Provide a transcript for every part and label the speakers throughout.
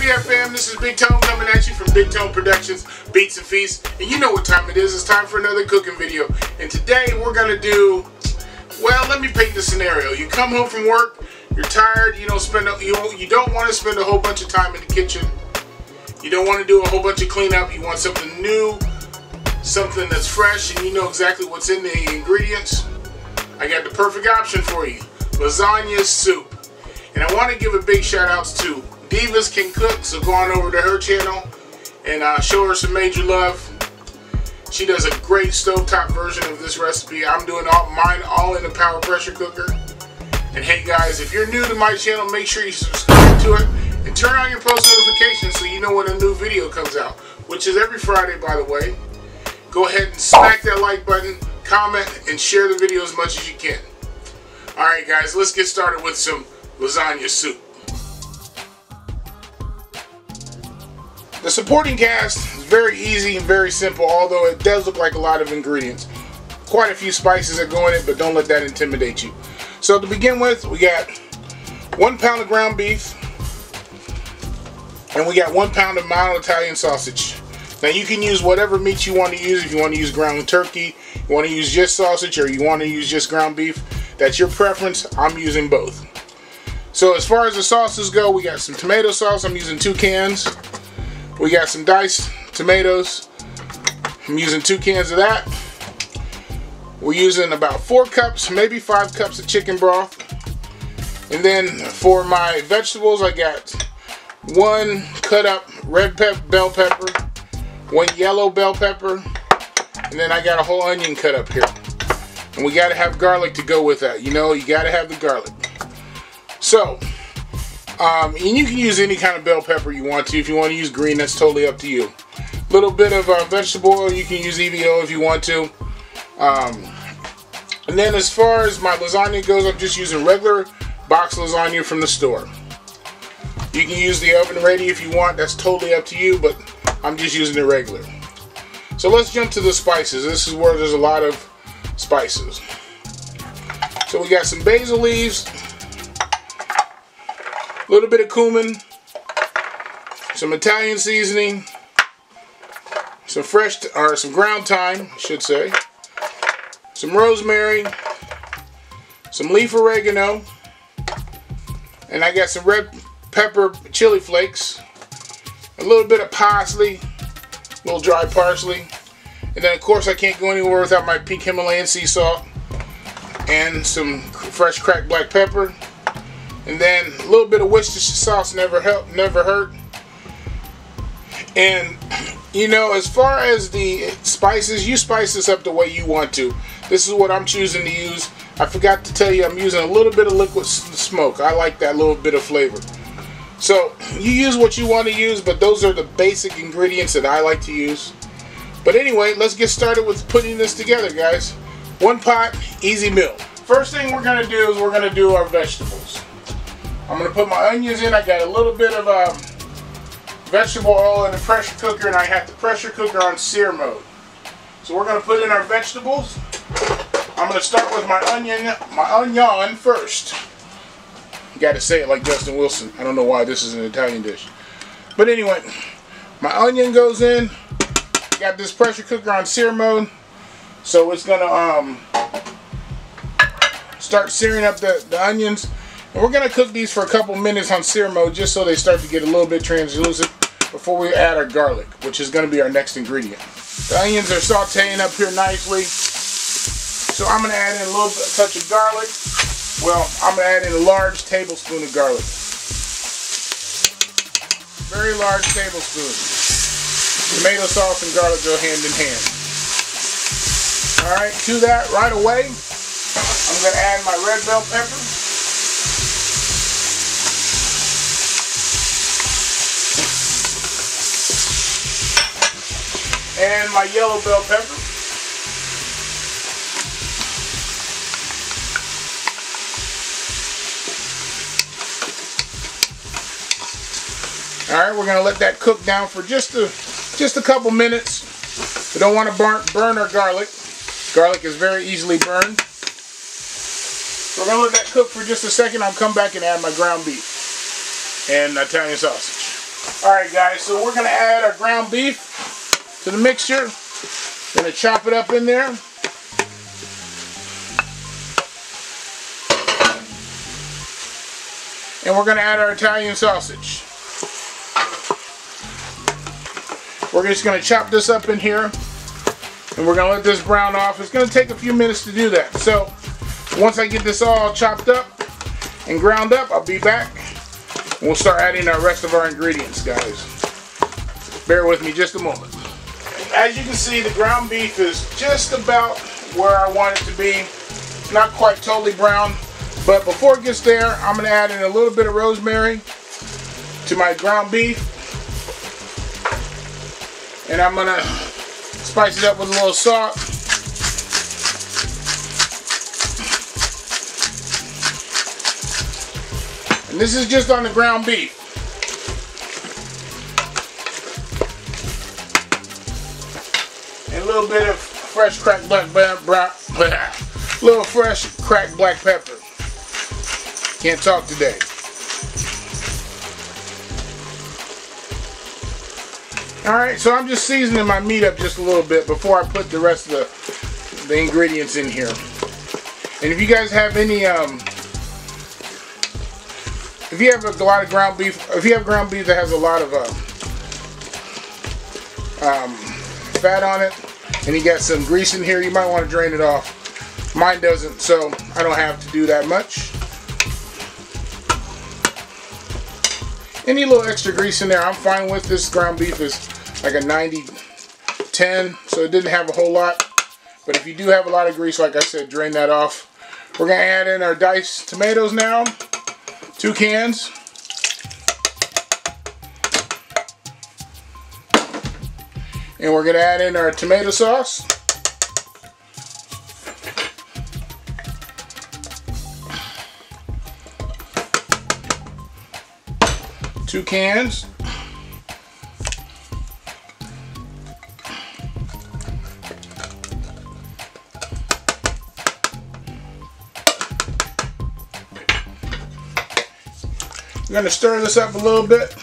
Speaker 1: yeah, fam, this is Bigtone coming at you from Bigtone Productions, Beats and Feasts. And you know what time it is. It's time for another cooking video. And today we're going to do, well, let me paint the scenario. You come home from work, you're tired, you don't want to spend a whole bunch of time in the kitchen. You don't want to do a whole bunch of cleanup. You want something new, something that's fresh, and you know exactly what's in the ingredients. I got the perfect option for you. Lasagna soup. And I want to give a big shout outs to Divas Can Cook, so go on over to her channel and show her some major love. She does a great stovetop version of this recipe. I'm doing mine all in a power pressure cooker. And hey guys, if you're new to my channel, make sure you subscribe to it and turn on your post notifications so you know when a new video comes out, which is every Friday, by the way. Go ahead and smack that like button, comment, and share the video as much as you can. Alright guys, let's get started with some lasagna soup. The supporting cast is very easy and very simple, although it does look like a lot of ingredients. Quite a few spices that go in it, but don't let that intimidate you. So to begin with, we got 1 pound of ground beef, and we got 1 pound of mild Italian sausage. Now you can use whatever meat you want to use. If you want to use ground turkey, you want to use just sausage, or you want to use just ground beef, that's your preference. I'm using both. So as far as the sauces go, we got some tomato sauce. I'm using 2 cans. We got some diced tomatoes. I'm using 2 cans of that. We're using about 4 cups, maybe 5 cups of chicken broth. And then for my vegetables, I got 1 cut up red bell pepper, 1 yellow bell pepper, and then I got a whole onion cut up here. And we got to have garlic to go with that. You know, you got to have the garlic. So, and you can use any kind of bell pepper you want to. If you want to use green, that's totally up to you. A little bit of vegetable oil. You can use EVO if you want to. And then as far as my lasagna goes, I'm just using regular box lasagna from the store. You can use the oven ready if you want. That's totally up to you, but I'm just using it regular. So let's jump to the spices. This is where there's a lot of spices. So we got some basil leaves, a little bit of cumin, some Italian seasoning, some some ground thyme, I should say, some rosemary, some leaf oregano, and I got some red pepper chili flakes, a little bit of parsley, a little dry parsley, and then of course I can't go anywhere without my pink Himalayan sea salt, and some fresh cracked black pepper. And then a little bit of Worcestershire sauce, never hurt. And you know, as far as the spices, you spice this up the way you want to. This is what I'm choosing to use. I forgot to tell you, I'm using a little bit of liquid smoke. I like that little bit of flavor. So you use what you want to use, but those are the basic ingredients that I like to use. But anyway, let's get started with putting this together, guys. 1 pot, easy meal. First thing we're going to do is we're going to do our vegetables. I'm going to put my onions in. I got a little bit of vegetable oil in the pressure cooker, and I have the pressure cooker on sear mode. So we're going to put in our vegetables. I'm going to start with my onion first. You got to say it like Justin Wilson. I don't know why this is an Italian dish. But anyway, my onion goes in. Got this pressure cooker on sear mode. So it's going to start searing up the onions. And we're going to cook these for a couple minutes on sear mode just so they start to get a little bit translucent before we add our garlic, which is going to be our next ingredient. The onions are sauteing up here nicely. So I'm going to add in a little bit, a touch of garlic. Well, I'm going to add in a large tablespoon of garlic. Very large tablespoon. Tomato sauce and garlic go hand in hand. Alright, to that right away, I'm going to add my red bell pepper. And my yellow bell pepper. Alright, we're going to let that cook down for just a couple minutes. We don't want to burn our garlic. Garlic is very easily burned. So we're going to let that cook for just a second. I'll come back and add my ground beef and Italian sausage. Alright guys, so we're going to add our ground beef to the mixture. Going to chop it up in there. And we're going to add our Italian sausage. We're just going to chop this up in here. And we're going to let this brown off. It's going to take a few minutes to do that. So once I get this all chopped up and ground up, I'll be back. And we'll start adding our rest of our ingredients, guys. Bear with me just a moment. As you can see, the ground beef is just about where I want it to be. Not quite totally brown. But before it gets there, I'm going to add in a little bit of rosemary to my ground beef. And I'm going to spice it up with a little salt. And this is just on the ground beef. And a little bit of fresh cracked black pepper. Can't talk today. Alright, so I'm just seasoning my meat up just a little bit before I put the rest of the ingredients in here. And if you guys have any, if you have a lot of ground beef, if you have ground beef that has a lot of fat on it, and you got some grease in here, you might want to drain it off. Mine doesn't, so I don't have to do that much. Any little extra grease in there, I'm fine with. This ground beef is like a 90-10, so it didn't have a whole lot. But if you do have a lot of grease, like I said, drain that off. We're going to add in our diced tomatoes now. 2 cans. And we're going to add in our tomato sauce. Two cans. We're going to stir this up a little bit.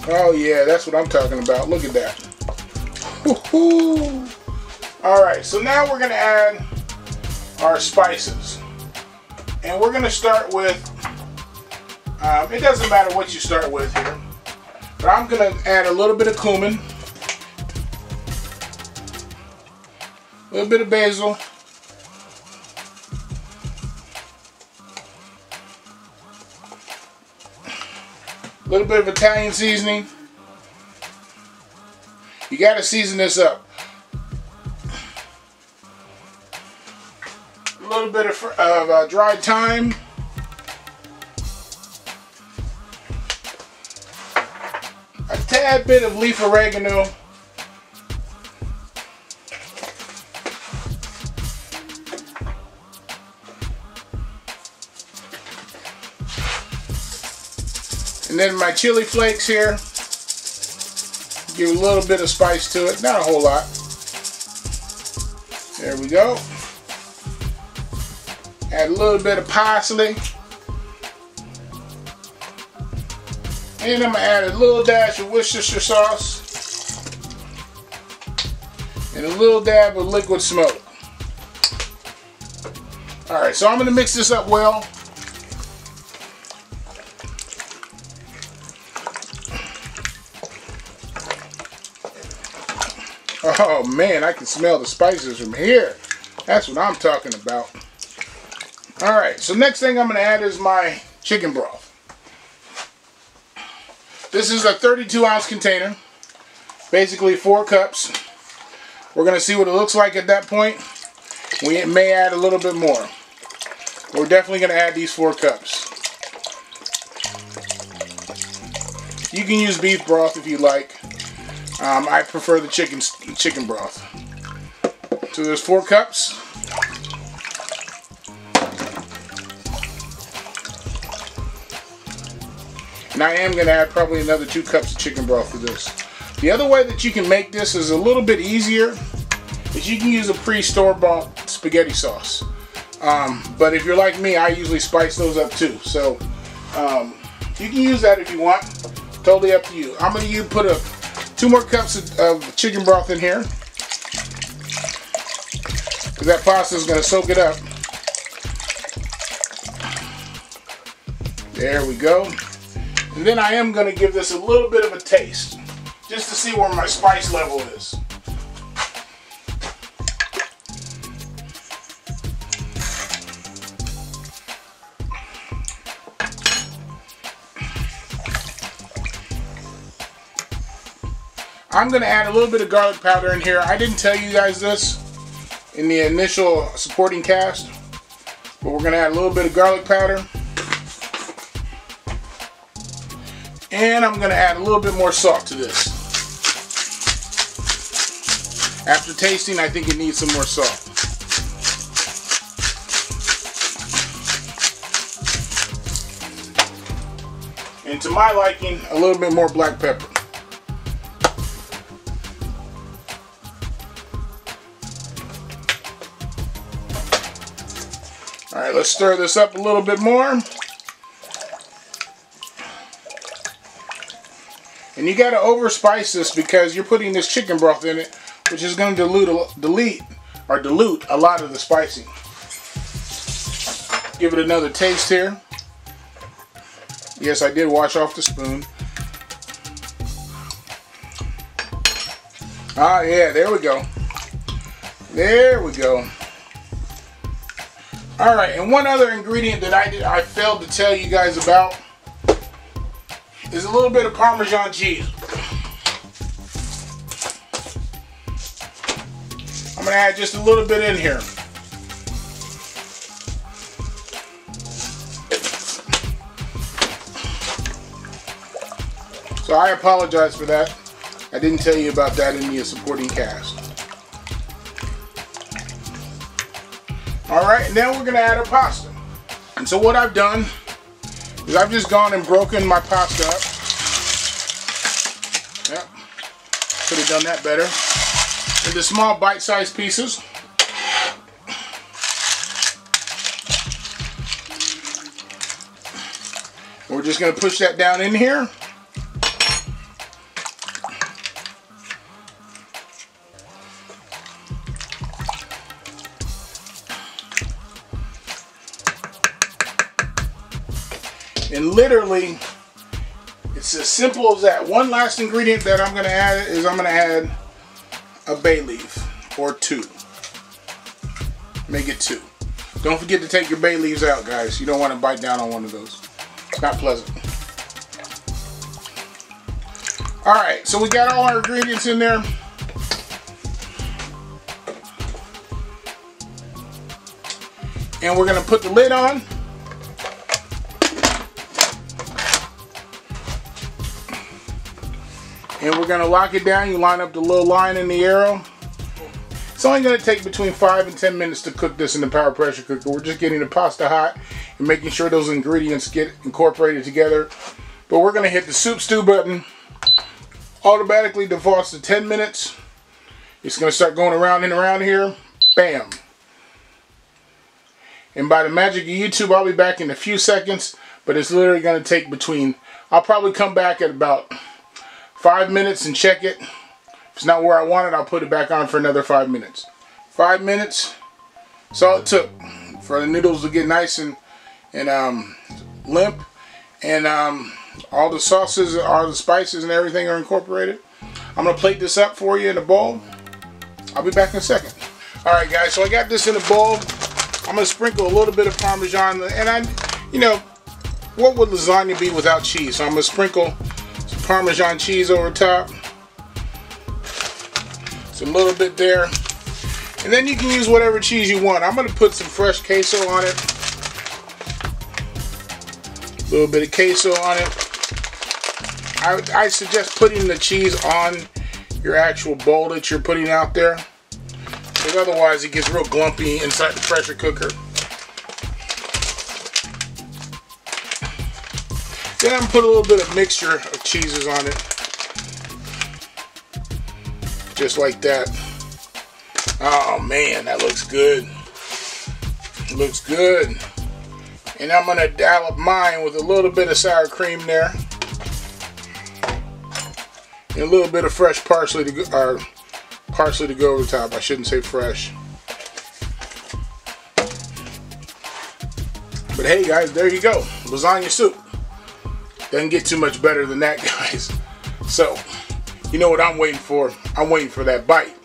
Speaker 1: Oh yeah, that's what I'm talking about. Look at that. Woohoo! Alright, so now we're going to add our spices. And we're going to start with, it doesn't matter what you start with here, but I'm going to add a little bit of cumin, a little bit of basil, a little bit of Italian seasoning. You got to season this up. A little bit of dried thyme, a tad bit of leaf oregano, and then my chili flakes here. Give a little bit of spice to it, not a whole lot. There we go. Add a little bit of parsley. And I'm going to add a little dash of Worcestershire sauce. And a little dab of liquid smoke. Alright, so I'm going to mix this up well. Oh man, I can smell the spices from here. That's what I'm talking about. Alright, so next thing I'm going to add is my chicken broth. This is a 32-ounce container. Basically 4 cups. We're going to see what it looks like at that point. We may add a little bit more. We're definitely going to add these 4 cups. You can use beef broth if you like. I prefer the chicken broth. So there's 4 cups. And I am going to add probably another 2 cups of chicken broth to this. The other way that you can make this is a little bit easier. Is you can use a pre-store-bought spaghetti sauce. But if you're like me, I usually spice those up too. So you can use that if you want. Totally up to you. I'm going to put 2 more cups of chicken broth in here, because that pasta is going to soak it up. There we go. And then I am going to give this a little bit of a taste, just to see where my spice level is. I'm going to add a little bit of garlic powder in here. I didn't tell you guys this in the initial supporting cast, but we're going to add a little bit of garlic powder. And I'm going to add a little bit more salt to this. After tasting, I think it needs some more salt. And to my liking, a little bit more black pepper. Alright, let's stir this up a little bit more. And you got to overspice this because you're putting this chicken broth in it, which is going to dilute a lot of the spicing. Give it another taste here. Yes, I did wash off the spoon. Ah, yeah, there we go. There we go. Alright, and one other ingredient that I failed to tell you guys about is a little bit of Parmesan cheese. I'm going to add just a little bit in here. So I apologize for that. I didn't tell you about that in the supporting cast. Alright, and then we're going to add our pasta. And so what I've done is I've just gone and broken my pasta up. Yep, could have done that better. Into small bite-sized pieces. We're just going to push that down in here. And literally, it's as simple as that. One last ingredient that I'm going to add is I'm going to add a bay leaf, or 2. Make it 2. Don't forget to take your bay leaves out, guys. You don't want to bite down on one of those. It's not pleasant. Alright, so we got all our ingredients in there. And we're going to put the lid on. And we're going to lock it down. You line up the little line in the arrow. It's only going to take between 5 and 10 minutes to cook this in the power pressure cooker. We're just getting the pasta hot and making sure those ingredients get incorporated together. But we're going to hit the soup stew button. Automatically defaults to 10 minutes. It's going to start going around and around here. Bam. And by the magic of YouTube, I'll be back in a few seconds. But it's literally going to take between... I'll probably come back at about 5 minutes and check it. If it's not where I want it, I'll put it back on for another 5 minutes. 5 minutes. That's all it took for the noodles to get nice and limp. And all the sauces, all the spices and everything are incorporated. I'm going to plate this up for you in a bowl. I'll be back in a second. Alright guys, so I got this in a bowl. I'm going to sprinkle a little bit of Parmesan. And you know, what would lasagna be without cheese? So I'm going to sprinkle some Parmesan cheese over top. It's a little bit there. And then you can use whatever cheese you want. I'm going to put some fresh queso on it. A little bit of queso on it. I suggest putting the cheese on your actual bowl that you're putting out there, because otherwise it gets real glumpy inside the pressure cooker. Then I'm going to put a little bit of mixture of cheeses on it. Just like that. Oh man, that looks good. Looks good. And I'm gonna dollop mine with a little bit of sour cream there. And a little bit of fresh parsley to go, parsley to go over the top. I shouldn't say fresh. But hey guys, there you go. Lasagna soup. Doesn't get too much better than that, guys. So, you know what I'm waiting for? I'm waiting for that bite.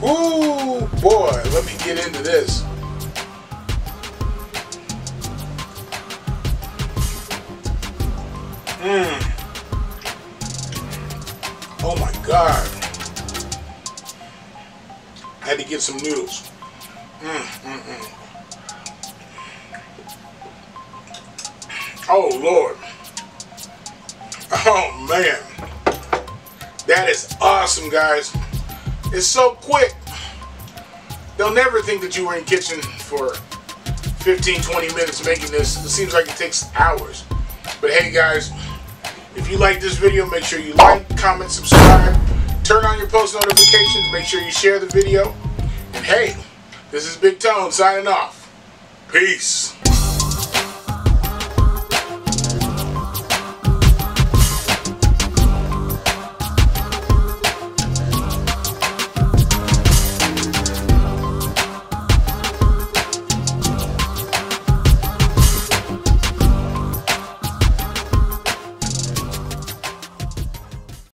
Speaker 1: Ooh, boy, let me get into this. Oh my God. I had to get some noodles. Oh Lord. Oh man. That is awesome, guys. It's so quick. They'll never think that you were in the kitchen for 15-20 minutes making this. It seems like it takes hours. But hey guys, if you like this video, make sure you like, comment, subscribe, turn on your post notifications, make sure you share the video. And hey, this is Bigtone signing off. Peace.